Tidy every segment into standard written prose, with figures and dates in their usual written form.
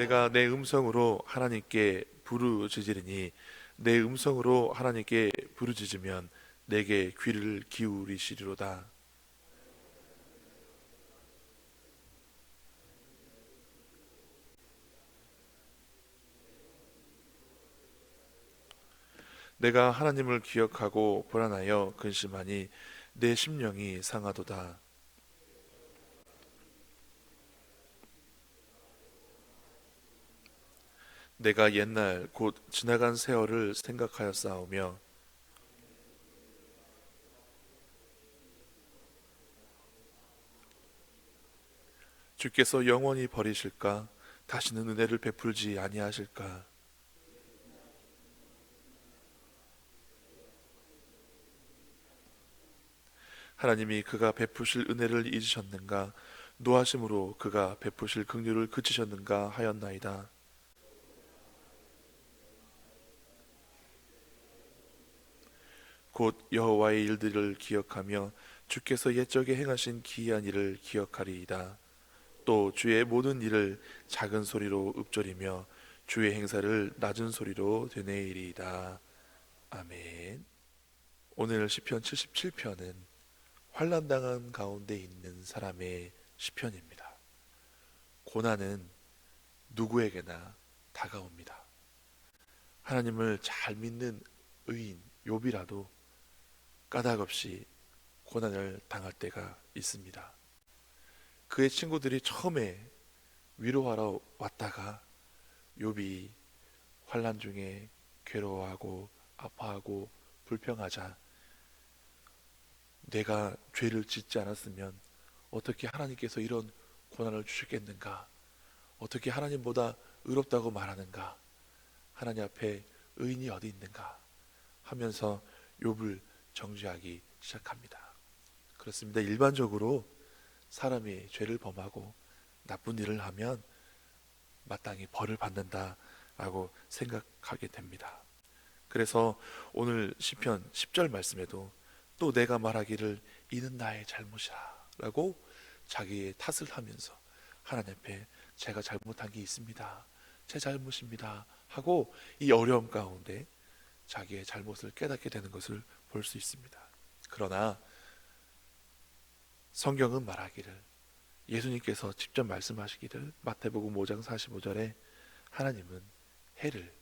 내가 내 음성으로 하나님께 부르짖으리니 내 음성으로 하나님께 부르짖으면 내게 귀를 기울이시리로다. 내가 하나님을 기억하고 불안하여 근심하니 내 심령이 상하도다. 내가 옛날 곧 지나간 세월을 생각하여 싸우며 주께서 영원히 버리실까? 다시는 은혜를 베풀지 아니하실까? 하나님이 그가 베푸실 은혜를 잊으셨는가? 노하심으로 그가 베푸실 긍휼을 그치셨는가 하였나이다. 곧 여호와의 일들을 기억하며 주께서 옛적에 행하신 기이한 일을 기억하리이다. 또 주의 모든 일을 작은 소리로 읊조리며 주의 행사를 낮은 소리로 되뇌이리이다. 아멘. 오늘 시편 77편은 환난당한 가운데 있는 사람의 시편입니다. 고난은 누구에게나 다가옵니다. 하나님을 잘 믿는 의인 욥이라도 까닭없이 고난을 당할 때가 있습니다. 그의 친구들이 처음에 위로하러 왔다가 욥이 환난 중에 괴로워하고 아파하고 불평하자 내가 죄를 짓지 않았으면 어떻게 하나님께서 이런 고난을 주셨겠는가? 어떻게 하나님보다 의롭다고 말하는가? 하나님 앞에 의인이 어디 있는가? 하면서 욥을 정죄하기 시작합니다. 그렇습니다. 일반적으로 사람이 죄를 범하고 나쁜 일을 하면 마땅히 벌을 받는다라고 생각하게 됩니다. 그래서 오늘 시편 10절 말씀에도 또 내가 말하기를 이는 나의 잘못이라 라고 자기의 탓을 하면서 하나님 앞에 제가 잘못한 게 있습니다. 제 잘못입니다. 하고 이 어려움 가운데 자기의 잘못을 깨닫게 되는 것을 볼 수 있습니다. 그러나 성경은 말하기를 예수님께서 직접 말씀하시기를 마태복음 5장 45절에 하나님은 해를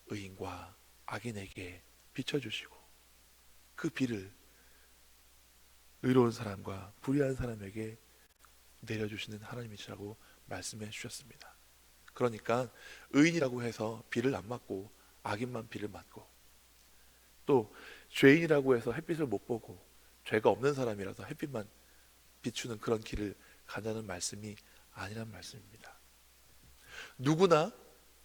의인과 악인에게 비춰주시고 그 비를 의로운 사람과 불의한 사람에게 내려주시는 하나님이시라고 말씀해 주셨습니다. 그러니까 의인이라고 해서 비를 안 맞고 악인만 비를 맞고 또 죄인이라고 해서 햇빛을 못 보고 죄가 없는 사람이라서 햇빛만 비추는 그런 길을 가자는 말씀이 아니란 말씀입니다. 누구나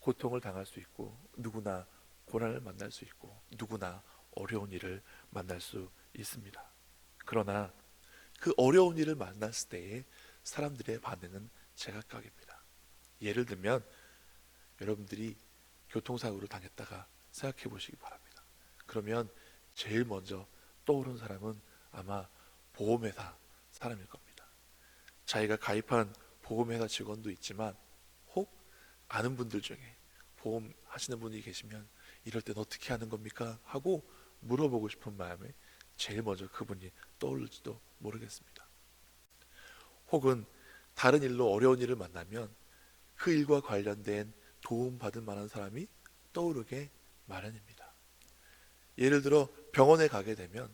고통을 당할 수 있고 누구나 고난을 만날 수 있고 누구나 어려운 일을 만날 수 있습니다. 그러나 그 어려운 일을 만났을 때에 사람들의 반응은 제각각입니다. 예를 들면 여러분들이 교통사고를 당했다가 생각해 보시기 바랍니다. 그러면 제일 먼저 떠오르는 사람은 아마 보험회사 사람일 겁니다. 자기가 가입한 보험회사 직원도 있지만 혹 아는 분들 중에 보험 하시는 분이 계시면 이럴 땐 어떻게 하는 겁니까? 하고 물어보고 싶은 마음에 제일 먼저 그분이 떠오를지도 모르겠습니다. 혹은 다른 일로 어려운 일을 만나면 그 일과 관련된 도움받을 만한 사람이 떠오르게 마련입니다. 예를 들어 병원에 가게 되면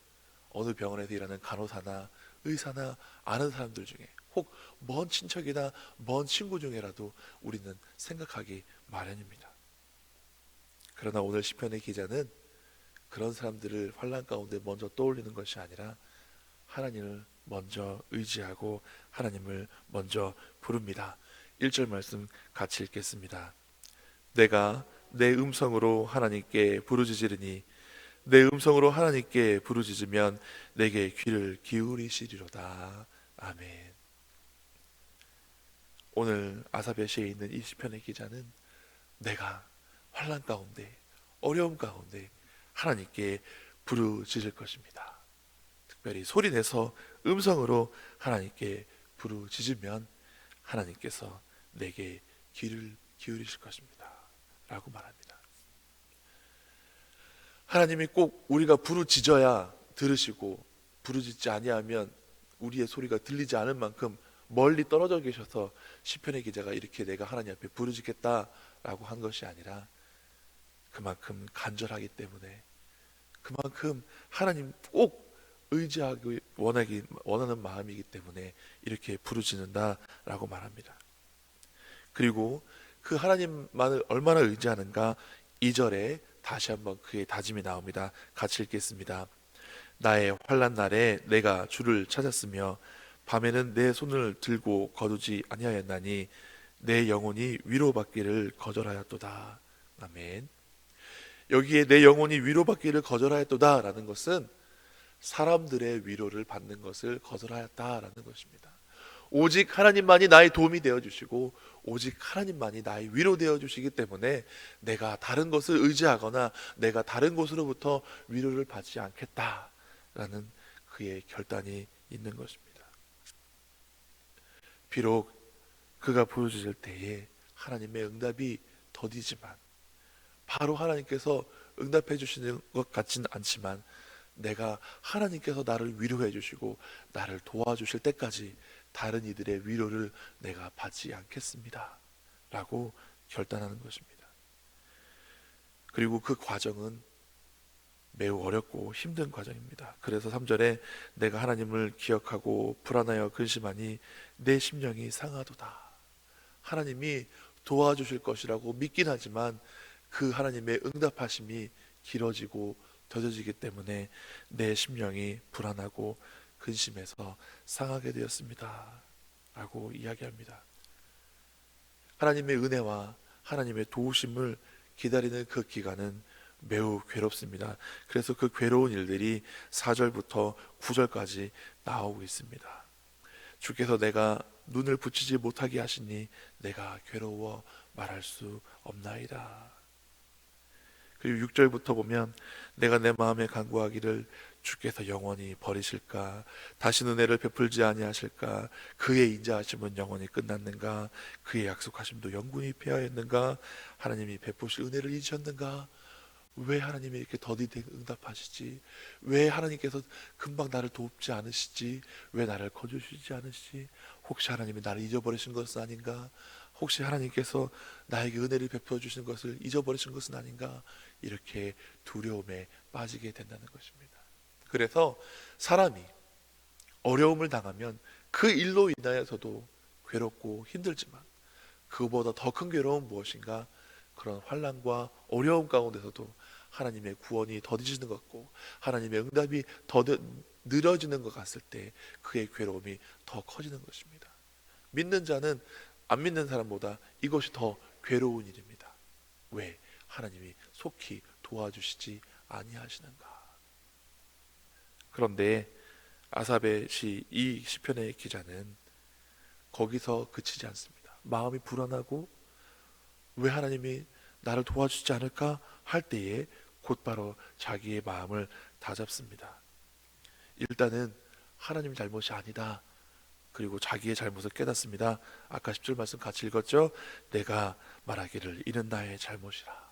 어느 병원에서 일하는 간호사나 의사나 아는 사람들 중에 혹 먼 친척이나 먼 친구 중에라도 우리는 생각하기 마련입니다. 그러나 오늘 시편의 기자는 그런 사람들을 환난 가운데 먼저 떠올리는 것이 아니라 하나님을 먼저 의지하고 하나님을 먼저 부릅니다. 1절 말씀 같이 읽겠습니다. 내가 내 음성으로 하나님께 부르짖으리니 내 음성으로 하나님께 부르짖으면 내게 귀를 기울이시리로다. 아멘. 오늘 아사베시에 있는 이 시편의 기자는 내가 환난 가운데 어려움 가운데 하나님께 부르짖을 것입니다. 특별히 소리내서 음성으로 하나님께 부르짖으면 하나님께서 내게 귀를 기울이실 것입니다 라고 말합니다. 하나님이 꼭 우리가 부르짖어야 들으시고, 부르짖지 아니하면 우리의 소리가 들리지 않을 만큼 멀리 떨어져 계셔서 시편의 기자가 이렇게 내가 하나님 앞에 부르짖겠다라고 한 것이 아니라, 그만큼 간절하기 때문에, 그만큼 하나님 꼭 의지하기 원하는 마음이기 때문에 이렇게 부르짖는다라고 말합니다. 그리고 그 하나님만을 얼마나 의지하는가, 2절에 다시 한번 그의 다짐이 나옵니다. 같이 읽겠습니다. 나의 환난 날에 내가 주를 찾았으며 밤에는 내 손을 들고 거두지 아니하였나니 내 영혼이 위로받기를 거절하였도다. 아멘. 여기에 내 영혼이 위로받기를 거절하였도다 라는 것은 사람들의 위로를 받는 것을 거절하였다라는 것입니다. 오직 하나님만이 나의 도움이 되어주시고 오직 하나님만이 나의 위로 되어주시기 때문에 내가 다른 것을 의지하거나 내가 다른 곳으로부터 위로를 받지 않겠다라는 그의 결단이 있는 것입니다. 비록 그가 부르짖을 때에 하나님의 응답이 더디지만, 바로 하나님께서 응답해 주시는 것 같지는 않지만, 내가 하나님께서 나를 위로해 주시고 나를 도와주실 때까지 다른 이들의 위로를 내가 받지 않겠습니다 라고 결단하는 것입니다. 그리고 그 과정은 매우 어렵고 힘든 과정입니다. 그래서 3절에 내가 하나님을 기억하고 불안하여 근심하니 내 심령이 상하도다. 하나님이 도와주실 것이라고 믿긴 하지만 그 하나님의 응답하심이 길어지고 더뎌지기 때문에 내 심령이 불안하고 근심해서 상하게 되었습니다 라고 이야기합니다. 하나님의 은혜와 하나님의 도우심을 기다리는 그 기간은 매우 괴롭습니다. 그래서 그 괴로운 일들이 4절부터 9절까지 나오고 있습니다. 주께서 내가 눈을 붙이지 못하게 하시니 내가 괴로워 말할 수 없나이다. 그리고 6절부터 보면 내가 내 마음에 간구하기를 주께서 영원히 버리실까, 다시는 은혜를 베풀지 아니하실까, 그의 인자하심은 영원히 끝났는가, 그의 약속하심도 영원히 폐하였는가, 하나님이 베푸실 은혜를 잊으셨는가, 왜 하나님이 이렇게 더디게 응답하시지, 왜 하나님께서 금방 나를 돕지 않으시지, 왜 나를 거두시지 않으시지, 혹시 하나님이 나를 잊어버리신 것은 아닌가, 혹시 하나님께서 나에게 은혜를 베풀어 주시는 것을 잊어버리신 것은 아닌가, 이렇게 두려움에 빠지게 된다는 것입니다. 그래서 사람이 어려움을 당하면 그 일로 인하여서도 괴롭고 힘들지만, 그보다 더 큰 괴로움은 무엇인가, 그런 환난과 어려움 가운데서도 하나님의 구원이 더디지는 것 같고 하나님의 응답이 더 늘어지는 것 같을 때 그의 괴로움이 더 커지는 것입니다. 믿는 자는 안 믿는 사람보다 이것이 더 괴로운 일입니다. 왜? 하나님이 속히 도와주시지 아니하시는가. 그런데 아삽의 이 시편의 기자는 거기서 그치지 않습니다. 마음이 불안하고 왜 하나님이 나를 도와주지 않을까 할 때에 곧바로 자기의 마음을 다잡습니다. 일단은 하나님 잘못이 아니다. 그리고 자기의 잘못을 깨닫습니다. 아까 10절 말씀 같이 읽었죠? 내가 말하기를 이는 나의 잘못이라.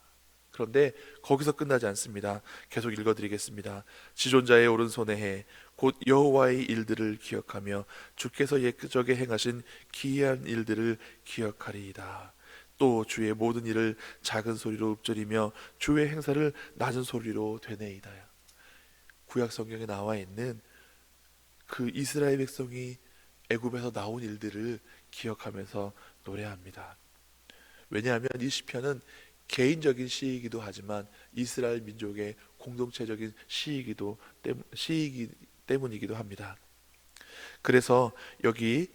그런데 거기서 끝나지 않습니다. 계속 읽어드리겠습니다. 지존자의 오른손에 해 곧 여호와의 일들을 기억하며 주께서 옛적에 행하신 기이한 일들을 기억하리이다. 또 주의 모든 일을 작은 소리로 읊조리며 주의 행사를 낮은 소리로 되뇌이다. 구약 성경에 나와 있는 그 이스라엘 백성이 애굽에서 나온 일들을 기억하면서 노래합니다. 왜냐하면 이 시편은 개인적인 시이기도 하지만 이스라엘 민족의 공동체적인 시이기 때문이기도 합니다. 그래서 여기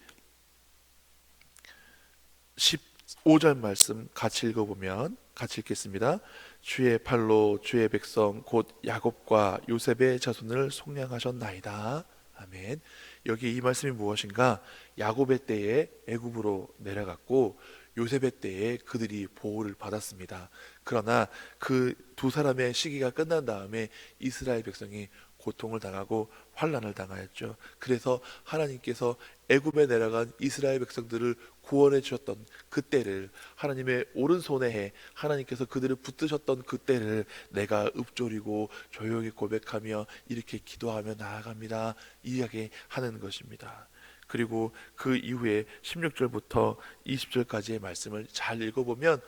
15절 말씀 같이 읽어보면 같이 읽겠습니다. 주의 팔로 주의 백성 곧 야곱과 요셉의 자손을 속량하셨나이다. 아멘. 여기 이 말씀이 무엇인가? 야곱의 때에 애굽으로 내려갔고 요셉의 때에 그들이 보호를 받았습니다. 그러나 그 두 사람의 시기가 끝난 다음에 이스라엘 백성이 고통을 당하고 환난을 당하였죠. 그래서 하나님께서 애굽에 내려간 이스라엘 백성들을 구원해 주셨던 그때를, 하나님의 오른손에 하나님께서 그들을 붙드셨던 그때를 내가 읊조리고 조용히 고백하며 이렇게 기도하며 나아갑니다. 이야기하는 것입니다. 그리고 그 이후에 16절부터 20절까지의 말씀을 잘 읽어보면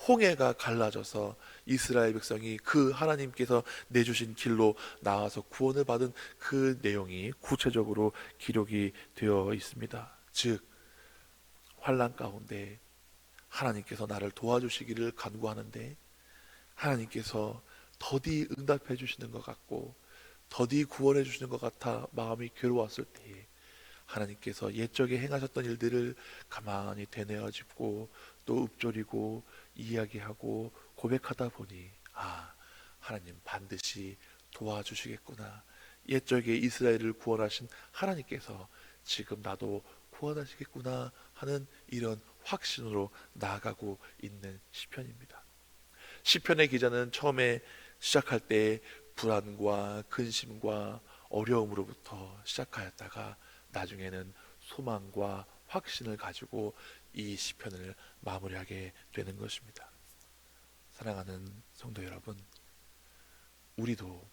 홍해가 갈라져서 이스라엘 백성이 그 하나님께서 내주신 길로 나와서 구원을 받은 그 내용이 구체적으로 기록이 되어 있습니다. 즉 환난 가운데 하나님께서 나를 도와주시기를 간구하는데 하나님께서 더디 응답해 주시는 것 같고 더디 구원해 주시는 것 같아 마음이 괴로웠을 때에 하나님께서 옛적에 행하셨던 일들을 가만히 되뇌어 짚고 또 읊조리고 이야기하고 고백하다 보니 하나님 반드시 도와주시겠구나. 옛적에 이스라엘을 구원하신 하나님께서 지금 나도 구원하시겠구나 하는 이런 확신으로 나아가고 있는 시편입니다. 시편의 기자는 처음에 시작할 때 불안과 근심과 어려움으로부터 시작하였다가 나중에는 소망과 확신을 가지고 이 시편을 마무리하게 되는 것입니다. 사랑하는 성도 여러분, 우리도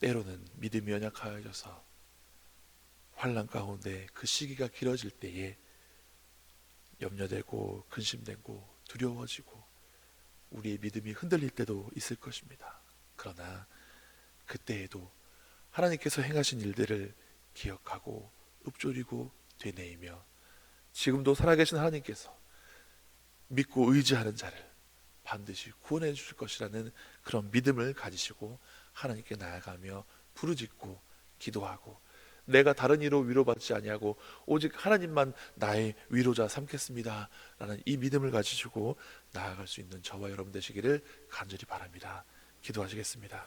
때로는 믿음이 연약하여져서 환난 가운데 그 시기가 길어질 때에 염려되고 근심되고 두려워지고 우리의 믿음이 흔들릴 때도 있을 것입니다. 그러나 그때에도 하나님께서 행하신 일들을 기억하고 읊조리고 되뇌이며 지금도 살아계신 하나님께서 믿고 의지하는 자를 반드시 구원해 주실 것이라는 그런 믿음을 가지시고 하나님께 나아가며 부르짖고 기도하고 내가 다른 이로 위로받지 아니하고 오직 하나님만 나의 위로자 삼겠습니다 라는 이 믿음을 가지시고 나아갈 수 있는 저와 여러분 되시기를 간절히 바랍니다. 기도하시겠습니다.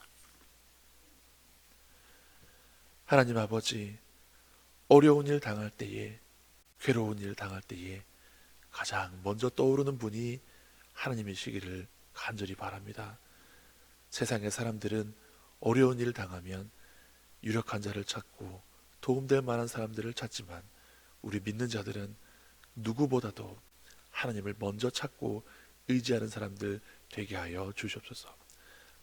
하나님 아버지, 어려운 일 당할 때에, 괴로운 일 당할 때에 가장 먼저 떠오르는 분이 하나님이시기를 간절히 바랍니다. 세상의 사람들은 어려운 일을 당하면 유력한 자를 찾고 도움될 만한 사람들을 찾지만 우리 믿는 자들은 누구보다도 하나님을 먼저 찾고 의지하는 사람들 되게 하여 주시옵소서.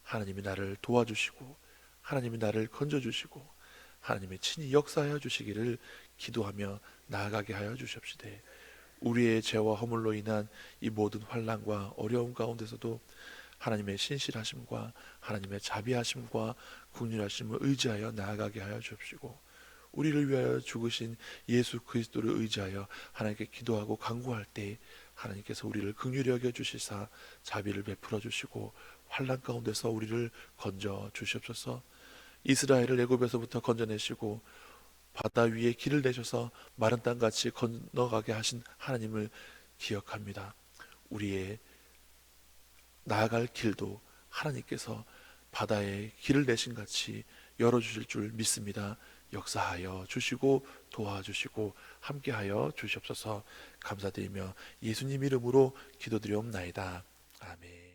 하나님이 나를 도와주시고 하나님이 나를 건져주시고 하나님이 친히 역사하여 주시기를 기도하며 나아가게 하여 주시옵시되 우리의 죄와 허물로 인한 이 모든 환난과 어려움 가운데서도 하나님의 신실하심과 하나님의 자비하심과 긍휼하심을 의지하여 나아가게 하여 주옵시고 우리를 위하여 죽으신 예수 그리스도를 의지하여 하나님께 기도하고 간구할 때 하나님께서 우리를 긍휼히 여겨 주시사 자비를 베풀어 주시고 환난 가운데서 우리를 건져 주시옵소서. 이스라엘을 애굽에서부터 건져내시고 바다 위에 길을 내셔서 마른 땅같이 건너가게 하신 하나님을 기억합니다. 우리의 나아갈 길도 하나님께서 바다에 길을 내신 같이 열어주실 줄 믿습니다. 역사하여 주시고 도와주시고 함께하여 주시옵소서. 감사드리며 예수님 이름으로 기도드리옵나이다. 아멘.